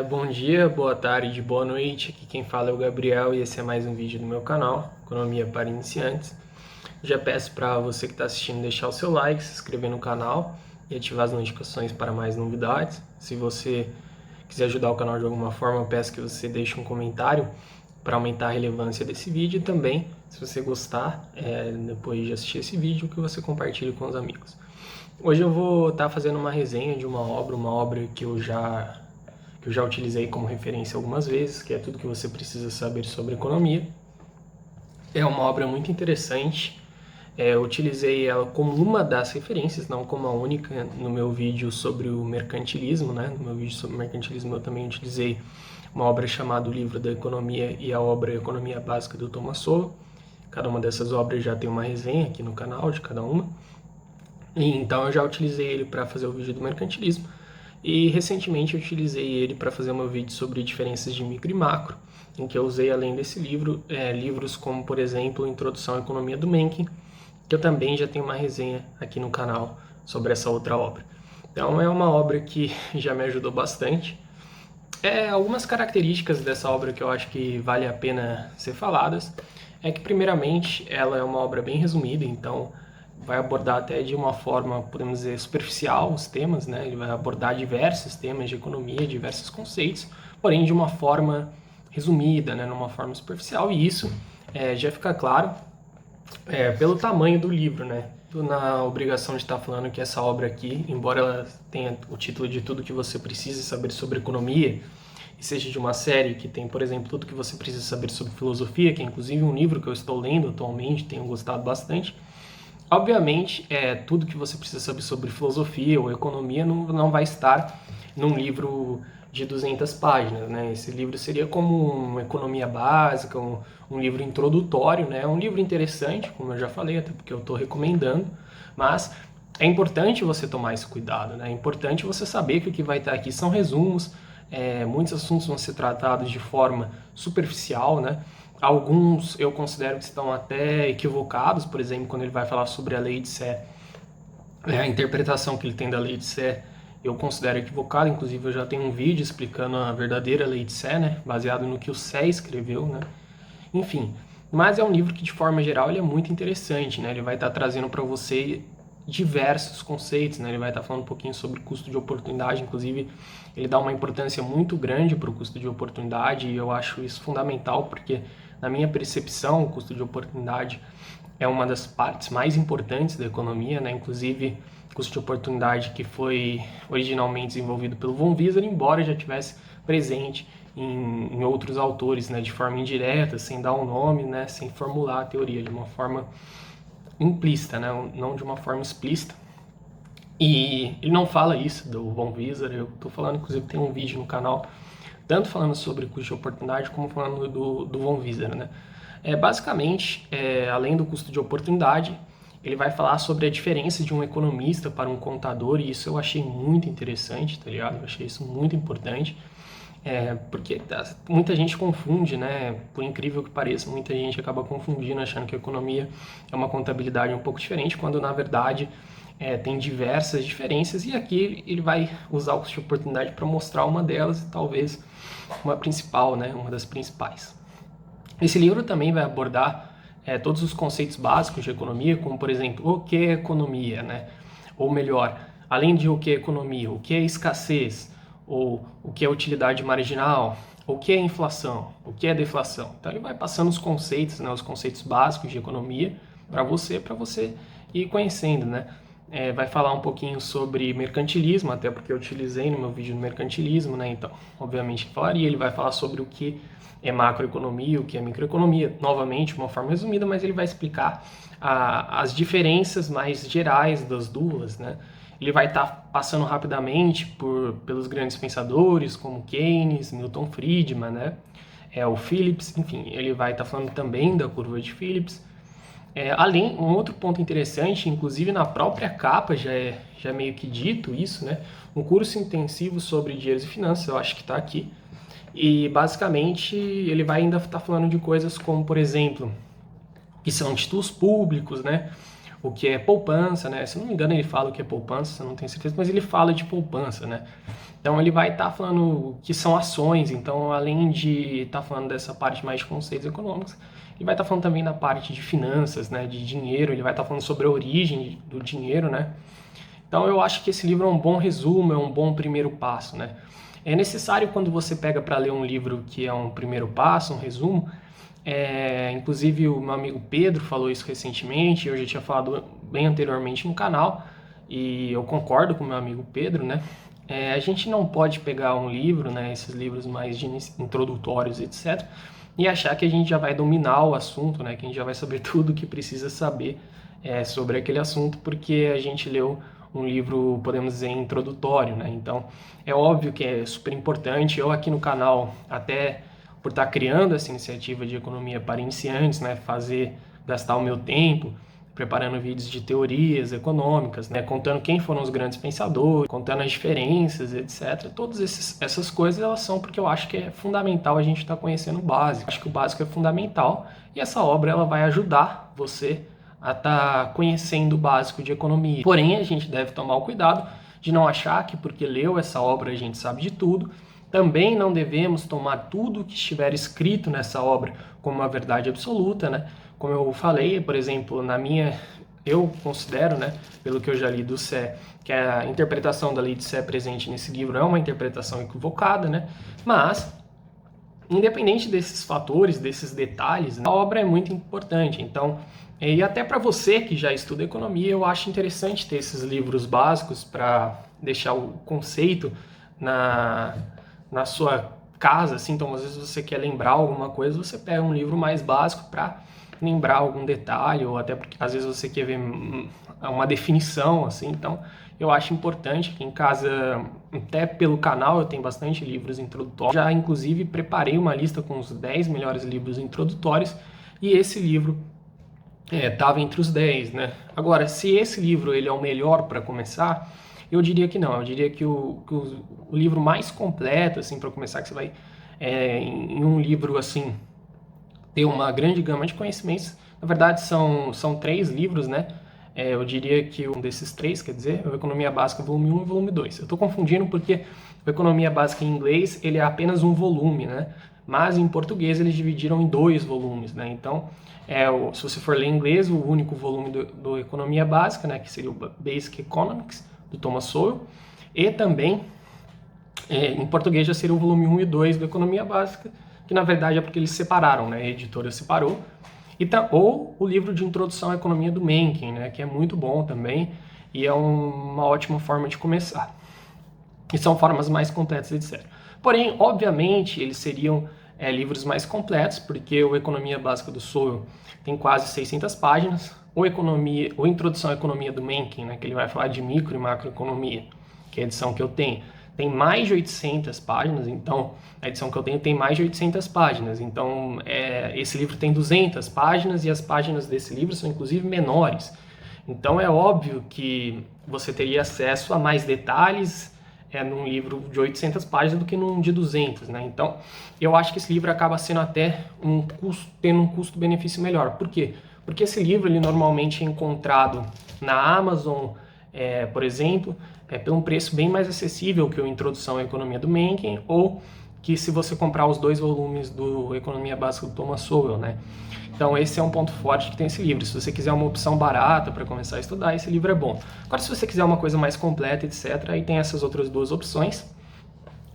Bom dia, boa tarde, boa noite. Aqui quem fala é o Gabriel e esse é mais um vídeo do meu canal, Economia para Iniciantes. Já peço para você que está assistindo deixar o seu like, se inscrever no canal e ativar as notificações para mais novidades. Se você quiser ajudar o canal de alguma forma, eu peço que você deixe um comentário para aumentar a relevância desse vídeo e também, se você gostar, depois de assistir esse vídeo, que você compartilhe com os amigos. Hoje eu vou estar fazendo uma resenha de uma obra que eu já utilizei como referência algumas vezes, que é Tudo que você precisa saber sobre economia. É uma obra muito interessante. Eu utilizei ela como uma das referências, não como a única, no meu vídeo sobre o mercantilismo, né? No meu vídeo sobre mercantilismo eu também utilizei uma obra chamada O Livro da Economia e a obra Economia Básica do Thomas Sowell. Cada uma dessas obras já tem uma resenha aqui no canal de cada uma. E então eu já utilizei ele para fazer o vídeo do mercantilismo. E recentemente eu utilizei ele para fazer um vídeo sobre diferenças de micro e macro, em que eu usei, além desse livro, livros como, por exemplo, Introdução à Economia do Mencken, que eu também já tenho uma resenha aqui no canal sobre essa outra obra. Então é uma obra que já me ajudou bastante. Algumas características dessa obra que eu acho que vale a pena ser faladas é que, primeiramente, ela é uma obra bem resumida, então vai abordar até de uma forma, podemos dizer, superficial os temas, né? Ele vai abordar diversos temas de economia, diversos conceitos, porém de uma forma resumida, né? Numa forma superficial, e isso já fica claro pelo tamanho do livro, né? Tô na obrigação de estar falando que essa obra aqui, embora ela tenha o título de Tudo que você precisa saber sobre economia, e seja de uma série que tem, por exemplo, Tudo que você precisa saber sobre filosofia, que é inclusive um livro que eu estou lendo atualmente, tenho gostado bastante. Obviamente, tudo que você precisa saber sobre filosofia ou economia não vai estar num livro de 200 páginas, né? Esse livro seria como uma economia básica, um livro introdutório, né? Um livro interessante, como eu já falei, até porque eu estou recomendando, mas é importante você tomar esse cuidado, né? É importante você saber que o que vai estar aqui são resumos, muitos assuntos vão ser tratados de forma superficial, né? Alguns eu considero que estão até equivocados, por exemplo, quando ele vai falar sobre a lei de Sé, a interpretação que ele tem da lei de Sé, eu considero equivocada. Inclusive eu já tenho um vídeo explicando a verdadeira lei de Sé, né, baseado no que o Sé escreveu, né. Enfim, mas é um livro que de forma geral ele é muito interessante, né, ele vai estar trazendo para você diversos conceitos, né, ele vai estar falando um pouquinho sobre custo de oportunidade, inclusive ele dá uma importância muito grande para o custo de oportunidade e eu acho isso fundamental porque na minha percepção o custo de oportunidade é uma das partes mais importantes da economia, né? Inclusive custo de oportunidade que foi originalmente desenvolvido pelo Von Wieser, embora já tivesse presente em outros autores, né? De forma indireta, sem dar um nome, né? Sem formular a teoria, de uma forma implícita, né? Não de uma forma explícita. E ele não fala isso do Von Wieser, eu estou falando, inclusive tem um vídeo no canal, tanto falando sobre custo de oportunidade, como falando do Von Wieser, né? Basicamente, além do custo de oportunidade, ele vai falar sobre a diferença de um economista para um contador, e isso eu achei muito interessante, tá ligado? Eu achei isso muito importante, porque muita gente confunde, né? Por incrível que pareça, muita gente acaba confundindo, achando que a economia é uma contabilidade um pouco diferente, quando na verdade tem diversas diferenças, e aqui ele vai usar o custo de oportunidade para mostrar uma delas, e talvez uma principal, né? Uma das principais. Esse livro também vai abordar todos os conceitos básicos de economia, como, por exemplo, o que é economia, né? Ou melhor, além de o que é economia, o que é escassez, ou o que é utilidade marginal, o que é inflação, o que é deflação. Então ele vai passando os conceitos, né, os conceitos básicos de economia para você ir conhecendo, né? Vai falar um pouquinho sobre mercantilismo, até porque eu utilizei no meu vídeo do mercantilismo, né? Então, obviamente que falaria. Ele vai falar sobre o que é macroeconomia, o que é microeconomia, novamente, de uma forma resumida, mas ele vai explicar as diferenças mais gerais das duas, né? Ele vai estar passando rapidamente pelos grandes pensadores, como Keynes, Milton Friedman, né? O Phillips, enfim, ele vai estar falando também da curva de Phillips. Além, um outro ponto interessante, inclusive na própria capa já é meio que dito isso, né? Um curso intensivo sobre dinheiros e finanças, eu acho que está aqui. E basicamente ele vai ainda estar falando de coisas como, por exemplo, que são títulos públicos, né? o que é poupança, né? Se não me engano, ele fala o que é poupança, eu não tenho certeza, mas ele fala de poupança, né? Então ele vai estar falando o que são ações, então além de estar falando dessa parte mais de conceitos econômicos, ele vai estar falando também da parte de finanças, né? De dinheiro, ele vai estar falando sobre a origem do dinheiro, né? Então eu acho que esse livro é um bom resumo, é um bom primeiro passo, né? É necessário quando você pega para ler um livro que é um primeiro passo, um resumo, inclusive o meu amigo Pedro falou isso recentemente, eu já tinha falado bem anteriormente no canal, e eu concordo com o meu amigo Pedro, né? A gente não pode pegar um livro, né, esses livros mais introdutórios, etc., e achar que a gente já vai dominar o assunto, né, que a gente já vai saber tudo o que precisa saber sobre aquele assunto, porque a gente leu um livro, podemos dizer, introdutório, né? Então, é óbvio que é super importante. Eu aqui no canal, até por estar criando essa iniciativa de economia para iniciantes, né, gastar o meu tempo preparando vídeos de teorias econômicas, né, contando quem foram os grandes pensadores, contando as diferenças, etc. Todas essas coisas, elas são porque eu acho que é fundamental a gente estar conhecendo o básico. Acho que o básico é fundamental e essa obra ela vai ajudar você a estar conhecendo o básico de economia. Porém, a gente deve tomar o cuidado de não achar que porque leu essa obra a gente sabe de tudo. Também não devemos tomar tudo que estiver escrito nessa obra como uma verdade absoluta, né? Como eu falei, por exemplo, eu considero, né, pelo que eu já li do Sé, que a interpretação da lei de Sé presente nesse livro é uma interpretação equivocada, né? Mas, independente desses fatores, desses detalhes, né, a obra é muito importante. Então, e até para você que já estuda economia, eu acho interessante ter esses livros básicos para deixar o conceito na sua casa, assim. Então às vezes você quer lembrar alguma coisa, você pega um livro mais básico para lembrar algum detalhe, ou até porque às vezes você quer ver uma definição, assim. Então eu acho importante que em casa, até pelo canal eu tenho bastante livros introdutórios, já inclusive preparei uma lista com os 10 melhores livros introdutórios, e esse livro estava entre os 10, né? Agora, se esse livro ele é o melhor para começar, eu diria que não. Eu diria que o livro mais completo, assim, para começar, que você vai, em um livro, assim, ter uma grande gama de conhecimentos. Na verdade, são 3 livros, né? Eu diria que um desses 3, quer dizer, é o Economia Básica volume 1 e volume 2. Eu estou confundindo porque o Economia Básica em inglês, ele é apenas um volume, né? Mas em português eles dividiram em 2 volumes, né? Então, se você for ler em inglês, o único volume do Economia Básica, né, que seria o Basic Economics, do Thomas Sowell, e também, em português, já seria o volume 1 e 2 do Economia Básica, que na verdade é porque eles separaram, né? A editora separou. Ou o livro de Introdução à Economia do Mencken, né, que é muito bom também, e é uma ótima forma de começar. E são formas mais completas, etc. Porém, obviamente, eles seriam livros mais completos, porque o Economia Básica do Sowell tem quase 600 páginas, ou Introdução à Economia do Mencken, né, que ele vai falar de micro e macroeconomia, que é a edição que eu tenho, tem mais de 800 páginas, então a edição que eu tenho tem mais de 800 páginas, então esse livro tem 200 páginas e as páginas desse livro são inclusive menores. Então é óbvio que você teria acesso a mais detalhes num livro de 800 páginas do que num de 200, né? Então eu acho que esse livro acaba sendo até tendo um custo-benefício melhor. Por quê? Porque esse livro ele normalmente é encontrado na Amazon, por exemplo, por um preço bem mais acessível que o Introdução à Economia do Mencken, ou que se você comprar os 2 volumes do Economia Básica do Thomas Sowell, né? Então esse é um ponto forte que tem esse livro. Se você quiser uma opção barata para começar a estudar, esse livro é bom. Agora, se você quiser uma coisa mais completa, etc., aí tem essas outras 2 opções.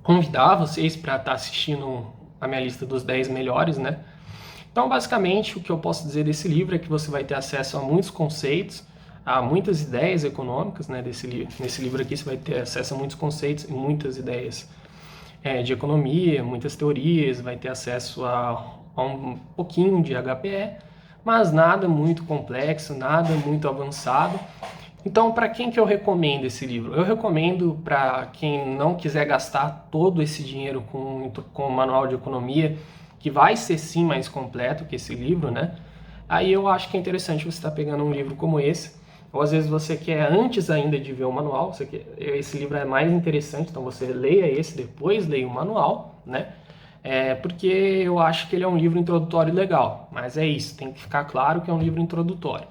Convidar vocês para estar assistindo a minha lista dos 10 melhores, né? Então, basicamente, o que eu posso dizer desse livro é que você vai ter acesso a muitos conceitos, a muitas ideias econômicas, né? Nesse livro aqui você vai ter acesso a muitos conceitos e muitas ideias de economia, muitas teorias, vai ter acesso a um pouquinho de HPE, mas nada muito complexo, nada muito avançado. Então, para quem que eu recomendo esse livro? Eu recomendo para quem não quiser gastar todo esse dinheiro com o manual de economia, que vai ser sim mais completo que esse livro, né? Aí eu acho que é interessante você estar pegando um livro como esse, ou às vezes você quer, antes ainda de ver o manual, esse livro é mais interessante, então você leia esse, depois leia o manual, né? Porque eu acho que ele é um livro introdutório legal, mas é isso, tem que ficar claro que é um livro introdutório.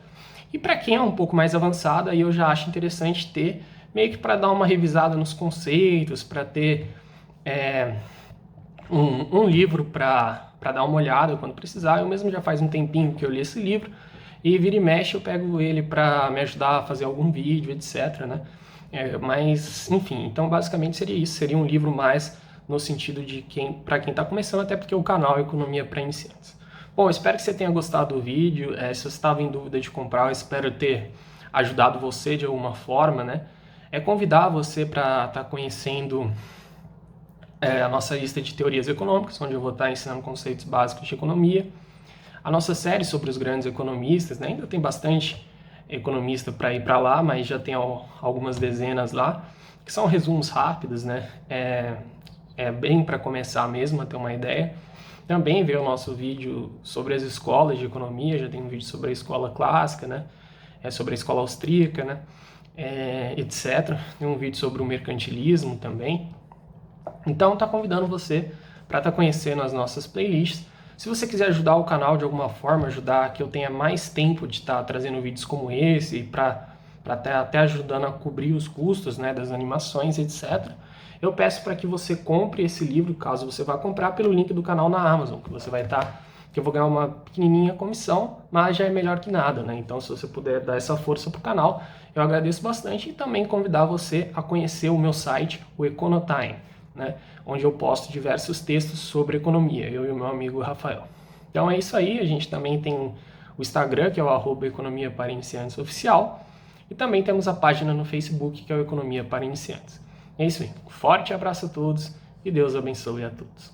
E para quem é um pouco mais avançado, aí eu já acho interessante ter, meio que para dar uma revisada nos conceitos, para ter um livro para dar uma olhada quando precisar. Eu mesmo já faz um tempinho que eu li esse livro, e vira e mexe eu pego ele para me ajudar a fazer algum vídeo, etc, né? Mas, enfim, então basicamente seria isso, seria um livro mais no sentido de para quem está começando, até porque o canal é Economia para Iniciantes. Bom, espero que você tenha gostado do vídeo. Se você estava em dúvida de comprar, eu espero ter ajudado você de alguma forma, né? Convidar você para estar conhecendo a nossa lista de teorias econômicas, onde eu vou estar ensinando conceitos básicos de economia. A nossa série sobre os grandes economistas, né? Ainda tem bastante economista para ir para lá, mas já tem algumas dezenas lá, que são resumos rápidos, né? Bem para começar mesmo, a ter uma ideia. Também veio o nosso vídeo sobre as escolas de economia, já tem um vídeo sobre a escola clássica, né? Sobre a escola austríaca, né? Etc. Tem um vídeo sobre o mercantilismo também. Então, tá convidando você para estar conhecendo as nossas playlists. Se você quiser ajudar o canal de alguma forma, ajudar que eu tenha mais tempo de estar trazendo vídeos como esse, para até ajudando a cobrir os custos, né, das animações, etc., eu peço para que você compre esse livro, caso você vá comprar, pelo link do canal na Amazon, que você vai que eu vou ganhar uma pequenininha comissão, mas já é melhor que nada, né? Então, se você puder dar essa força para o canal, eu agradeço bastante, e também convidar você a conhecer o meu site, o Econotime, né? Onde eu posto diversos textos sobre economia, eu e o meu amigo Rafael. Então é isso aí, a gente também tem o Instagram, que é o @economia para iniciantes oficial, e também temos a página no Facebook, que é o Economia para Iniciantes. É isso aí, forte abraço a todos e Deus abençoe a todos.